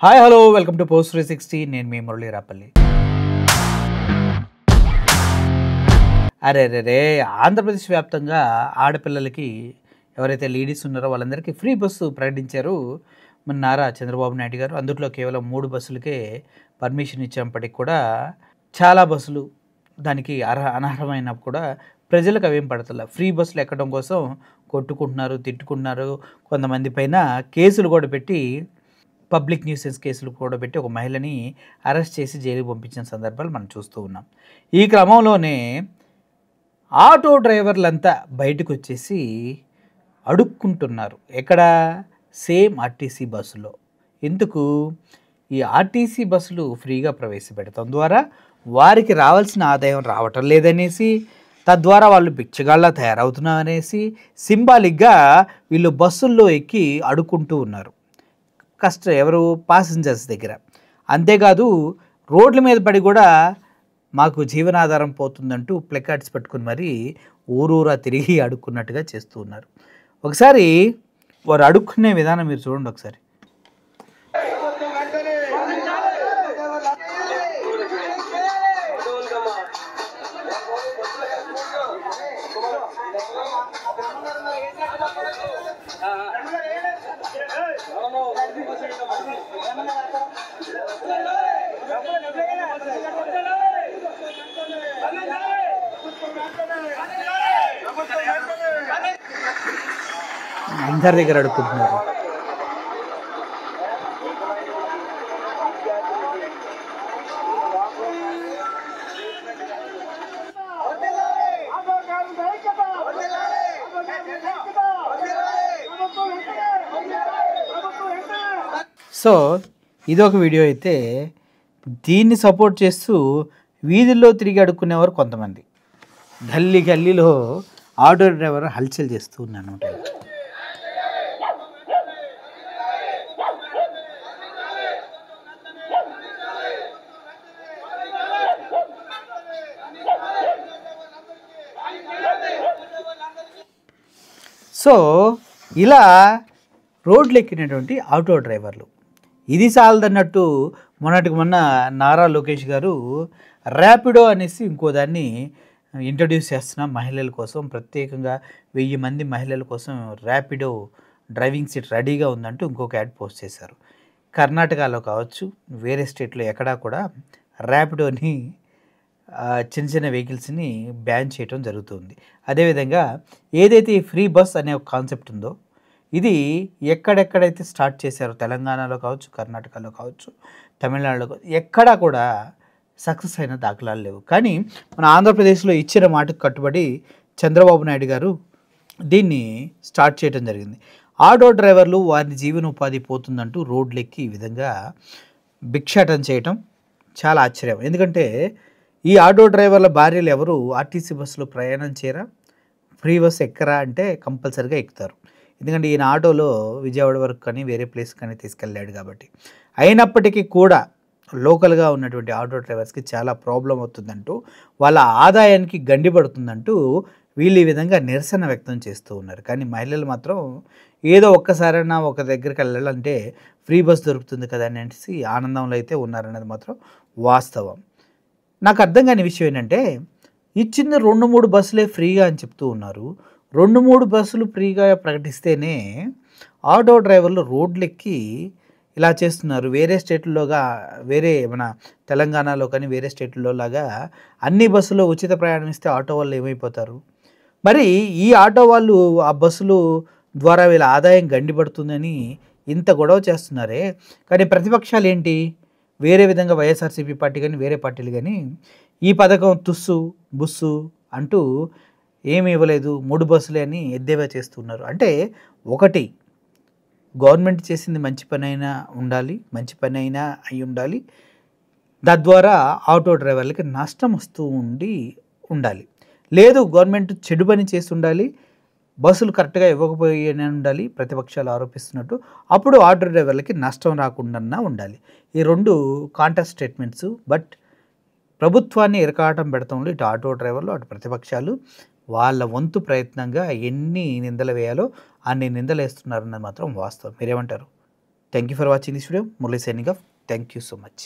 Hi hello welcome to post 360. నేను మీ మురళీ రాపల్లి. అరే రే రే ఆంధ్రప్రదేశ్ వ్యాప్తంగా ఆడపిల్లలకి ఎవరైతే లేడీస్ ఉన్నారో వాళ్ళందరికీ ఫ్రీ బస్సు ప్రకటించారు మన నారా చంద్రబాబు నాయుడు గారు. అందులో కేవలం 3 బస్సులకే పర్మిషన్ ఇచ్చినప్పటికి కూడా చాలా బస్సులు దానికి అనర్హమైన కూడా ప్రజలకు అవేం పడతలే. ఫ్రీ బస్సులు ఎక్కడం కోసం కొట్టుకుంటున్నారు, తిట్టుకుంటున్నారు. కొంతమంది పైన కేసులు కూడా పెట్టి పబ్లిక్ న్యూసెన్స్ కేసులు కూడా పెట్టి ఒక మహిళని అరెస్ట్ చేసి జైలుకి పంపించిన సందర్భాలు మనం చూస్తూ ఉన్నాం. ఈ క్రమంలోనే ఆటో డ్రైవర్లంతా బయటకు వచ్చేసి అడుక్కుంటున్నారు. ఎక్కడ? సేమ్ ఆర్టీసీ బస్సులో. ఎందుకు? ఈ ఆర్టీసీ బస్సులు ఫ్రీగా ప్రవేశపెడతాం ద్వారా వారికి రావాల్సిన ఆదాయం రావటం లేదనేసి, తద్వారా వాళ్ళు బిచ్చగాళ్ళ తయారవుతున్నారనేసి సింబాలిక్గా వీళ్ళు బస్సుల్లో ఎక్కి అడుక్కుంటూ ఉన్నారు ఎవరు? పాసెంజర్స్ దగ్గర. అంతేకాదు రోడ్ల మీద పడి కూడా మాకు జీవనాధారం పోతుందంటూ ప్లకార్డ్స్ పట్టుకుని మరీ ఊరూరా తిరిగి అడుక్కున్నట్టుగా చేస్తూ ఉన్నారు. ఒకసారి వారు అడుక్కునే విధానం మీరు చూడండి ఒకసారి. అందరి దగ్గర అడుక్కుంటున్నారు. సో ఇదొక వీడియో అయితే, దీన్ని సపోర్ట్ చేస్తూ వీధుల్లో తిరిగి అడుక్కునేవారు కొంతమంది. గల్లీలో ఆటో డ్రైవర్ హల్చల్ చేస్తూ ఉన్నాను. సో ఇలా రోడ్లు ఎక్కినటువంటి ఆటో డ్రైవర్లు, ఇది చాలదన్నట్టు మొన్నటికి మొన్న నారా లోకేష్ గారు ర్యాపిడో అనేసి ఇంకో దాన్ని ఇంట్రడ్యూస్ చేస్తున్నాం మహిళల కోసం, ప్రత్యేకంగా 1000 మంది మహిళల కోసం ర్యాపిడో డ్రైవింగ్ సీట్ రెడీగా ఉందంటూ ఇంకొక యాడ్ పోస్ట్ చేశారు. కర్ణాటకలో కావచ్చు, వేరే స్టేట్లో ఎక్కడా కూడా ర్యాపిడోని చిన్న చిన్న వెహికల్స్ని బ్యాన్ చేయడం జరుగుతుంది. అదేవిధంగా ఏదైతే ఈ ఫ్రీ బస్ అనే ఒక కాన్సెప్ట్ ఉందో, ఇది ఎక్కడెక్కడైతే స్టార్ట్ చేశారో తెలంగాణలో కావచ్చు, కర్ణాటకలో కావచ్చు, తమిళనాడులో కావచ్చు, ఎక్కడా కూడా సక్సెస్ అయిన దాఖలాలు లేవు. కానీ మన ఆంధ్రప్రదేశ్లో ఇచ్చిన మాటకు కట్టుబడి చంద్రబాబు నాయుడు గారు దీన్ని స్టార్ట్ చేయడం జరిగింది. ఆటో డ్రైవర్లు వారి జీవనోపాధి పోతుందంటూ రోడ్లెక్కి ఈ విధంగా భిక్షాటన చేయటం చాలా ఆశ్చర్యం. ఎందుకంటే ఈ ఆటో డ్రైవర్ల భార్యలు ఎవరు ఆర్టీసీ బస్సులో ప్రయాణం చేయరా? ఫ్రీ బస్ ఎక్కరా అంటే కంపల్సరీగా ఎక్కుతారు. ఎందుకంటే ఈయన ఆటోలో విజయవాడ వరకు కానీ వేరే ప్లేస్ కానీ తీసుకెళ్ళాడు కాబట్టి. అయినప్పటికీ కూడా లోకల్గా ఉన్నటువంటి ఆటో డ్రైవర్స్కి చాలా ప్రాబ్లం అవుతుందంటూ, వాళ్ళ ఆదాయానికి గండి పడుతుందంటూ వీళ్ళు ఈ విధంగా నిరసన వ్యక్తం చేస్తూ ఉన్నారు. కానీ మహిళలు మాత్రం ఏదో ఒక్కసారైనా ఒక దగ్గరికి వెళ్ళాలంటే ఫ్రీ బస్ దొరుకుతుంది కదా అనేసి ఆనందంలో అయితే ఉన్నారనేది మాత్రం వాస్తవం. నాకు అర్థం కాని విషయం ఏంటంటే, ఇచ్చిన 2-3 బస్సులే ఫ్రీగా అని చెప్తూ ఉన్నారు. 2-3 బస్సులు ఫ్రీగా ప్రకటిస్తేనే ఆటో డ్రైవర్లు రోడ్లెక్కి ఇలా చేస్తున్నారు. వేరే స్టేట్లలోగా, వేరే మన తెలంగాణలో కానీ వేరే స్టేట్లలో లాగా అన్ని బస్సులో ఉచిత ప్రయాణం ఇస్తే ఆటో వాళ్ళు ఏమైపోతారు? మరి ఈ ఆటో వాళ్ళు ఆ బస్సులు ద్వారా వీళ్ళ ఆదాయం గండిపడుతుందని ఇంత గొడవ చేస్తున్నారే, కానీ ప్రతిపక్షాలు ఏంటి? వేరే విధంగా వైఎస్ఆర్సీపీ పార్టీ కానీ వేరే పార్టీలు కానీ ఈ పథకం తుస్సు బుస్సు అంటూ ఏమి ఇవ్వలేదు, 3 బస్సులే అని ఎద్దేవా చేస్తున్నారు. అంటే ఒకటి, గవర్నమెంట్ చేసింది మంచి పని అయినా ఉండాలి, మంచి పని అయినా అయి ఉండాలి, తద్వారా ఆటో డ్రైవర్లకి నష్టం వస్తూ ఉండాలి. లేదు గవర్నమెంట్ చెడు పని చేసి ఉండాలి, బస్సులు కరెక్ట్గా ఇవ్వకపోయినా ఉండాలి, ప్రతిపక్షాలు ఆరోపిస్తున్నట్టు, అప్పుడు ఆటో డ్రైవర్లకి నష్టం రాకుండా ఉండాలి. ఈ 2 కాంట్రాస్ట్ స్టేట్మెంట్స్. బట్ ప్రభుత్వాన్ని ఇరకాటం పెడతంలో ఇటు ఆటో డ్రైవర్లు, అటు ప్రతిపక్షాలు వాళ్ళ వంతు ప్రయత్నంగా ఎన్ని నిందలు వేయాలో అన్ని నిందలు వేస్తున్నారన్నది మాత్రం వాస్తవం. మీరేమంటారు? Thank you for watching this video. Murali signing off. Thank you so much.